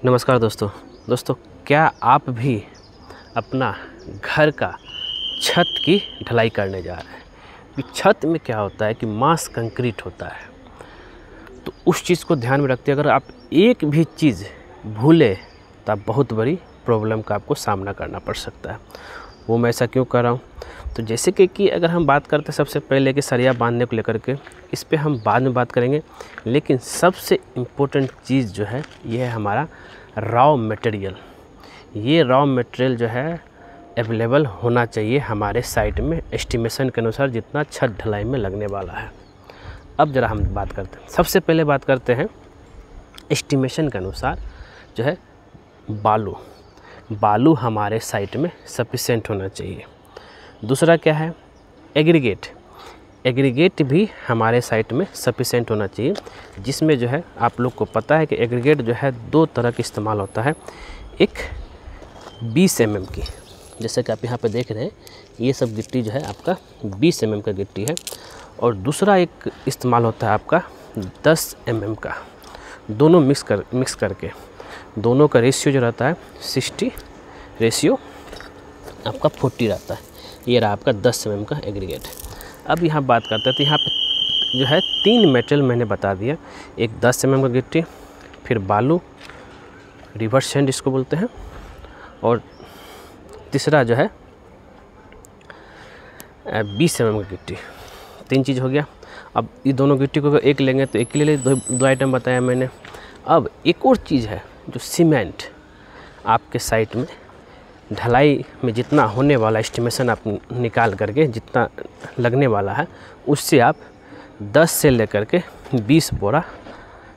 नमस्कार दोस्तों, क्या आप भी अपना घर का छत की ढलाई करने जा रहे हैं? कि छत में क्या होता है कि मास कंक्रीट होता है, तो उस चीज़ को ध्यान में रखते अगर आप एक भी चीज़ भूले तो आप बहुत बड़ी प्रॉब्लम का आपको सामना करना पड़ सकता है। वो मैं ऐसा क्यों कर रहा हूँ? तो जैसे कि अगर हम बात करते हैं सबसे पहले कि सरिया बांधने को लेकर के, इस पे हम बाद में बात करेंगे, लेकिन सबसे इम्पोर्टेंट चीज़ जो है ये है हमारा रॉ मटेरियल। ये रॉ मटेरियल जो है अवेलेबल होना चाहिए हमारे साइट में एस्टिमेशन के अनुसार जितना छत ढलाई में लगने वाला है। अब ज़रा हम बात करते हैं, सबसे पहले बात करते हैं एस्टिमेशन के अनुसार जो है बालू हमारे साइट में सफिशिएंट होना चाहिए। दूसरा क्या है, एग्रीगेट भी हमारे साइट में सफिशिएंट होना चाहिए, जिसमें जो है आप लोग को पता है कि एग्रीगेट जो है दो तरह का इस्तेमाल होता है। एक 20 mm की, जैसे कि आप यहाँ पे देख रहे हैं, ये सब गिट्टी जो है आपका 20 mm का गिट्टी है, और दूसरा एक इस्तेमाल होता है आपका 10 mm का। दोनों मिक्स करके दोनों का रेशियो जो रहता है 60 रेशियो आपका 40 रहता है। ये रहा आपका 10 mm का एग्रीगेट। अब यहाँ बात करते हैं तो यहाँ पे जो है 3 मेटेरियल मैंने बता दिया, एक 10 mm का गिट्टी, फिर बालू रिवर्स सैंड इसको बोलते हैं, और तीसरा जो है 20 mm का गिट्टी। 3 चीज़ हो गया। अब ये दोनों गिट्टी को एक लेंगे तो एक ले दो आइटम बताया मैंने। अब एक और चीज़ है जो सीमेंट, आपके साइट में ढलाई में जितना होने वाला एस्टिमेशन आप निकाल करके जितना लगने वाला है, उससे आप 10 से लेकर के 20 बोरा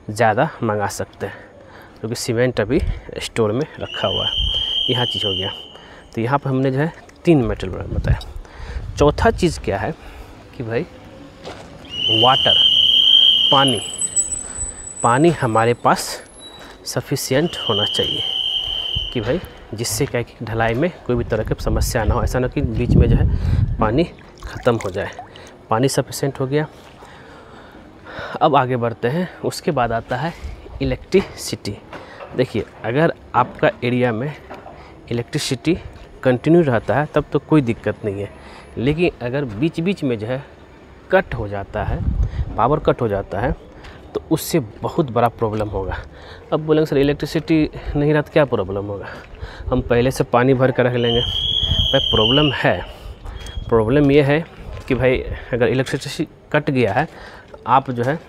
ज़्यादा मंगा सकते हैं, क्योंकि सीमेंट अभी स्टोर में रखा हुआ है। यह चीज़ हो गया। तो यहाँ पर हमने जो है 3 मेटेरियल बताया। चौथा चीज़ क्या है कि भाई वाटर, पानी हमारे पास सफिशिएंट होना चाहिए, कि भाई जिससे क्या कि ढलाई में कोई भी तरह की समस्या ना हो। ऐसा ना कि बीच में जो है पानी ख़त्म हो जाए। पानी सफिशिएंट हो गया। अब आगे बढ़ते हैं। उसके बाद आता है इलेक्ट्रिसिटी। देखिए, अगर आपका एरिया में इलेक्ट्रिसिटी कंटिन्यू रहता है तब तो कोई दिक्कत नहीं है, लेकिन अगर बीच बीच में जो है कट हो जाता है, पावर कट हो जाता है, तो उससे बहुत बड़ा प्रॉब्लम होगा। अब बोलेंगे सर इलेक्ट्रिसिटी नहीं रहा तो क्या प्रॉब्लम होगा? हम पहले से पानी भर कर रख लेंगे। भाई प्रॉब्लम ये है कि भाई अगर इलेक्ट्रिसिटी कट गया है, आप जो है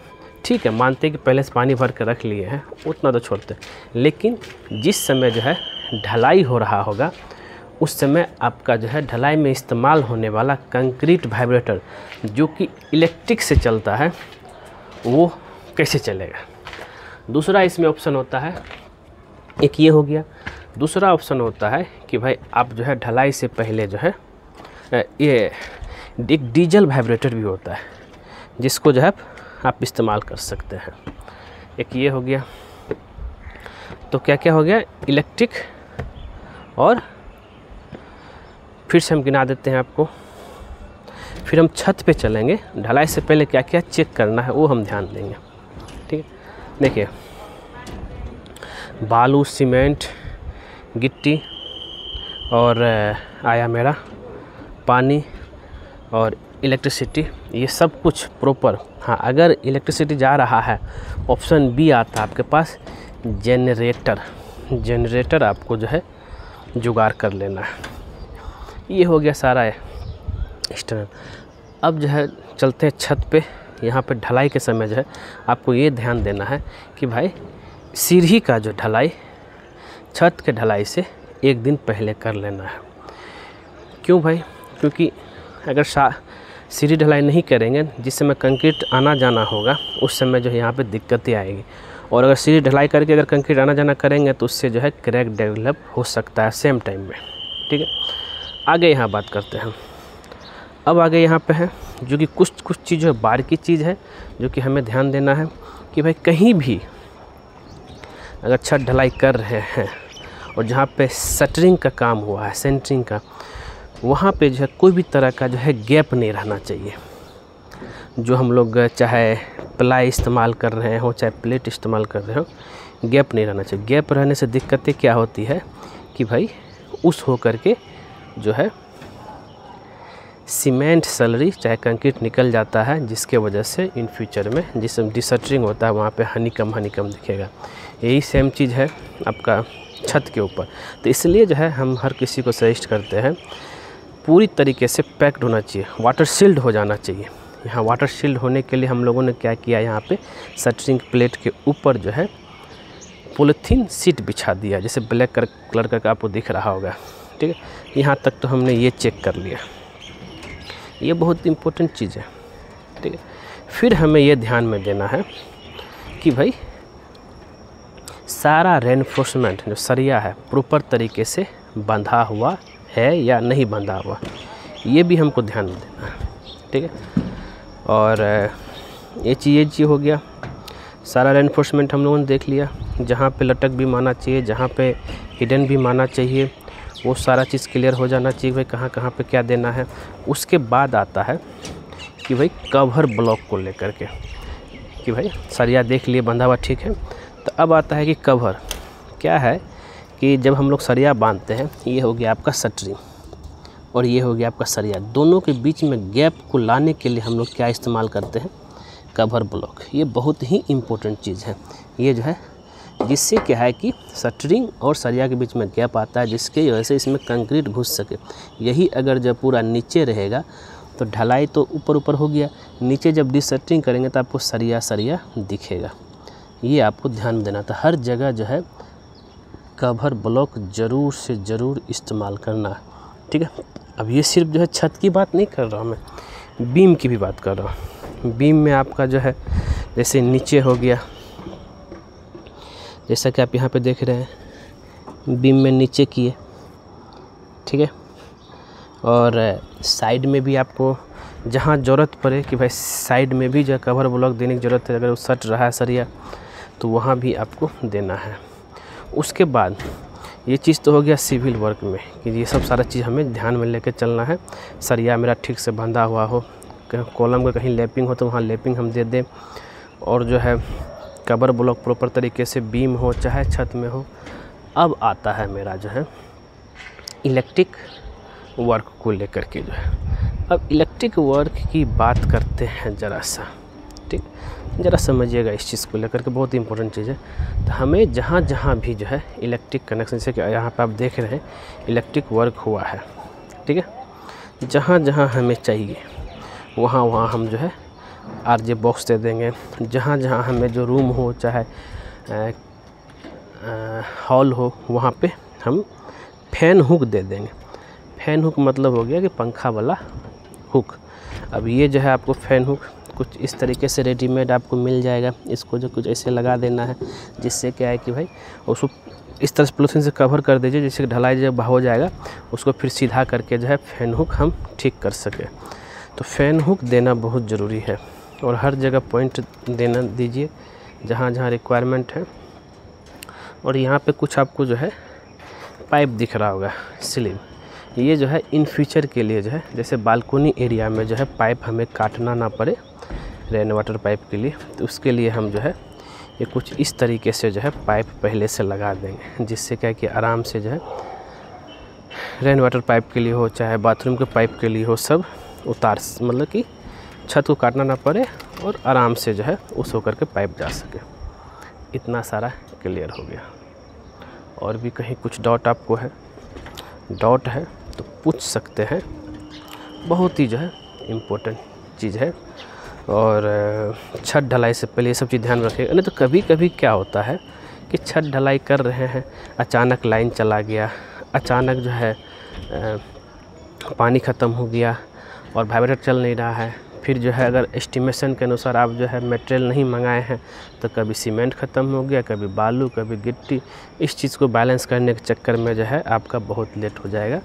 ठीक है मानते हैं कि पहले से पानी भर कर रख लिए हैं, उतना तो छोड़ते, लेकिन जिस समय जो है ढलाई हो रहा होगा उस समय आपका जो है ढलाई में इस्तेमाल होने वाला कंक्रीट वाइब्रेटर जो कि इलेक्ट्रिक से चलता है, वो कैसे चलेगा? दूसरा इसमें ऑप्शन होता है, एक ये हो गया। दूसरा ऑप्शन होता है कि भाई आप जो है ढलाई से पहले जो है ये एक डीजल वाइब्रेटर भी होता है, जिसको जो है आप इस्तेमाल कर सकते हैं। एक ये हो गया। तो क्या क्या हो गया? इलेक्ट्रिक, और फिर से हम गिना देते हैं आपको। फिर हम छत पे चलेंगे। ढलाई से पहले क्या क्या चेक करना है वो हम ध्यान देंगे, ठीक है। देखिए, बालू, सीमेंट, गिट्टी, और आया मेरा पानी और इलेक्ट्रिसिटी, ये सब कुछ प्रॉपर। हाँ, अगर इलेक्ट्रिसिटी जा रहा है, ऑप्शन बी आता है आपके पास जनरेटर आपको जो है जुगाड़ कर लेना है। ये हो गया सारा एक्सटर्नल। अब जो है चलते हैं छत पे। यहाँ पे ढलाई के समय जो है आपको ये ध्यान देना है कि भाई सीढ़ी का जो ढलाई छत के ढलाई से एक दिन पहले कर लेना है। क्यों भाई? क्योंकि अगर सीढ़ी ढलाई नहीं करेंगे, जिस समय कंक्रीट आना जाना होगा उस समय जो है यहाँ पे दिक्कतें आएगी, और अगर सीढ़ी ढलाई करके अगर कंक्रीट आना जाना करेंगे तो उससे जो है क्रैक डेवलप हो सकता है सेम टाइम में, ठीक है। आगे यहाँ बात करते हैं। अब आगे यहाँ पे है जो कि कुछ चीज़ जो बारीकी चीज़ है जो कि हमें ध्यान देना है कि भाई कहीं भी अगर छत ढलाई कर रहे हैं और जहाँ पे शटरिंग का काम हुआ है, सेंटरिंग का, वहाँ पे जो है कोई भी तरह का जो है गैप नहीं रहना चाहिए। जो हम लोग चाहे प्लाई इस्तेमाल कर रहे हो चाहे प्लेट इस्तेमाल कर रहे हो, गैप नहीं रहना चाहिए। गैप रहने से दिक्कतें क्या होती है कि भाई उस हो करके जो है सीमेंट स्लरी चाहे कंक्रीट निकल जाता है, जिसके वजह से इन फ्यूचर में जिस डिसटरिंग होता है वहाँ पे हनीकम दिखेगा। यही सेम चीज़ है आपका छत के ऊपर। तो इसलिए जो है हम हर किसी को सजेस्ट करते हैं पूरी तरीके से पैक्ड होना चाहिए, वाटर सील्ड हो जाना चाहिए। यहाँ वाटर सील्ड होने के लिए हम लोगों ने क्या किया, यहाँ पे शटरिंग प्लेट के ऊपर जो है पॉलीथीन सीट बिछा दिया, जैसे ब्लैक कलर का आपको दिख रहा होगा। ठीक है, यहाँ तक तो हमने ये चेक कर लिया, ये बहुत इम्पोर्टेंट चीज़ है। ठीक है, फिर हमें ये ध्यान में देना है कि भाई सारा रेनफोर्समेंट जो सरिया है प्रॉपर तरीके से बंधा हुआ है या नहीं बंधा हुआ, ये भी हमको ध्यान में देना है। ठीक है, और ये चीज़ हो गया, सारा रेनफोर्समेंट हम लोगों ने देख लिया। जहाँ पे लटक भी मारना चाहिए, जहाँ पे हिडन भी मारना चाहिए, वो सारा चीज़ क्लियर हो जाना चाहिए भाई कहाँ कहाँ पे क्या देना है। उसके बाद आता है कि भाई कवर ब्लॉक को लेकर के कि भाई सरिया देख लिए बंधा हुआ ठीक है, तो अब आता है कि कवर क्या है कि जब हम लोग सरिया बांधते हैं, ये हो गया आपका शटरिंग और ये हो गया आपका सरिया, दोनों के बीच में गैप को लाने के लिए हम लोग क्या इस्तेमाल करते हैं, कवर ब्लॉक। ये बहुत ही इम्पोर्टेंट चीज़ है, ये जो है जिससे क्या है कि शटरिंग और सरिया के बीच में गैप आता है, जिसके वजह से इसमें कंक्रीट घुस सके। यही अगर जब पूरा नीचे रहेगा तो ढलाई तो ऊपर हो गया, नीचे जब डिशटरिंग करेंगे तो आपको सरिया दिखेगा। ये आपको ध्यान में देना था, हर जगह जो है कवर ब्लॉक ज़रूर से ज़रूर इस्तेमाल करना है। ठीक है, अब ये सिर्फ जो है छत की बात नहीं कर रहा हूँ, मैं बीम की भी बात कर रहा हूँ। बीम में आपका जो है जैसे नीचे हो गया, जैसा कि आप यहाँ पे देख रहे हैं बीम में नीचे किए। ठीक है, और साइड में भी आपको जहाँ ज़रूरत पड़े कि भाई साइड में भी जो कवर ब्लॉक देने की ज़रूरत है, अगर वो सट रहा है सरिया तो वहाँ भी आपको देना है। उसके बाद ये चीज़ तो हो गया सिविल वर्क में कि ये सब सारा चीज़ हमें ध्यान में लेके चलना है। सरिया मेरा ठीक से बंधा हुआ हो, कॉलम का कहीं लैपिंग हो तो वहाँ लैपिंग हम दे दें, और जो है कवर ब्लॉक प्रॉपर तरीके से बीम हो चाहे छत में हो। अब आता है मेरा जो है इलेक्ट्रिक वर्क को लेकर के जो है, अब इलेक्ट्रिक वर्क की बात करते हैं ज़रा सा। ठीक, ज़रा समझिएगा इस चीज़ को लेकर के, बहुत इंपॉर्टेंट चीज़ है। तो हमें जहाँ जहाँ भी जो है इलेक्ट्रिक कनेक्शन से, यहाँ पे आप देख रहे हैं इलेक्ट्रिक वर्क हुआ है। ठीक है, जहाँ जहाँ हमें चाहिए वहाँ वहाँ हम जो है आरजे बॉक्स दे देंगे। जहाँ जहाँ हमें जो रूम हो चाहे हॉल हो वहाँ पे हम फैन हुक दे देंगे। फैन हुक मतलब हो गया कि पंखा वाला हुक। अब ये जो है आपको फैन हुक कुछ इस तरीके से रेडीमेड आपको मिल जाएगा, इसको जो कुछ ऐसे लगा देना है, जिससे क्या है कि भाई उसको इस तरह से पॉलीथीन से कवर कर दीजिए, जिससे ढलाई जब हो जाएगा उसको फिर सीधा करके जो है फैन हुक हम ठीक कर सकें। तो फैन हुक देना बहुत ज़रूरी है, और हर जगह पॉइंट देना दीजिए जहाँ जहाँ रिक्वायरमेंट है। और यहाँ पे कुछ आपको जो है पाइप दिख रहा होगा स्लिम, ये जो है इन फ्यूचर के लिए जो है जैसे बालकोनी एरिया में जो है पाइप हमें काटना ना पड़े रेन वाटर पाइप के लिए, तो उसके लिए हम जो है ये कुछ इस तरीके से जो है पाइप पहले से लगा देंगे, जिससे क्या कि आराम से जो है रेन वाटर पाइप के लिए हो चाहे बाथरूम के पाइप के लिए हो, सब मतलब कि छत को काटना ना पड़े और आराम से जो है उस होकर के पाइप जा सके। इतना सारा क्लियर हो गया। और भी कहीं कुछ डाउट आपको है, डाउट है तो पूछ सकते हैं, बहुत ही जो है इम्पोर्टेंट चीज़ है। और छत ढलाई से पहले ये सब चीज़ ध्यान रखिएगा, नहीं तो कभी कभी क्या होता है कि छत ढलाई कर रहे हैं, अचानक लाइन चला गया, अचानक जो है पानी ख़त्म हो गया और वाइब्रेटर चल नहीं रहा है। फिर जो है अगर एस्टिमेशन के अनुसार आप जो है मटेरियल नहीं मंगाए हैं तो कभी सीमेंट ख़त्म हो गया, कभी बालू, कभी गिट्टी। इस चीज़ को बैलेंस करने के चक्कर में जो है आपका बहुत लेट हो जाएगा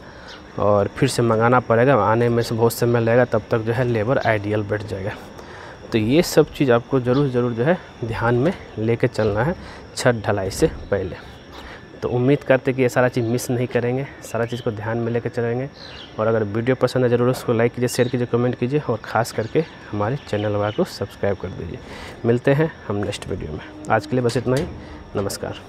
और फिर से मंगाना पड़ेगा, आने में से बहुत समय लगेगा, तब तक जो है लेबर आइडियल बैठ जाएगा। तो ये सब चीज़ आपको ज़रूर जो है ध्यान में लेके चलना है छत ढलाई से पहले। तो उम्मीद करते कि ये सारा चीज़ मिस नहीं करेंगे, सारा चीज़ को ध्यान में लेकर चलेंगे। और अगर वीडियो पसंद है ज़रूर उसको लाइक कीजिए, शेयर कीजिए, कमेंट कीजिए और ख़ास करके हमारे चैनल वाले को सब्सक्राइब कर दीजिए। मिलते हैं हम नेक्स्ट वीडियो में। आज के लिए बस इतना ही। नमस्कार।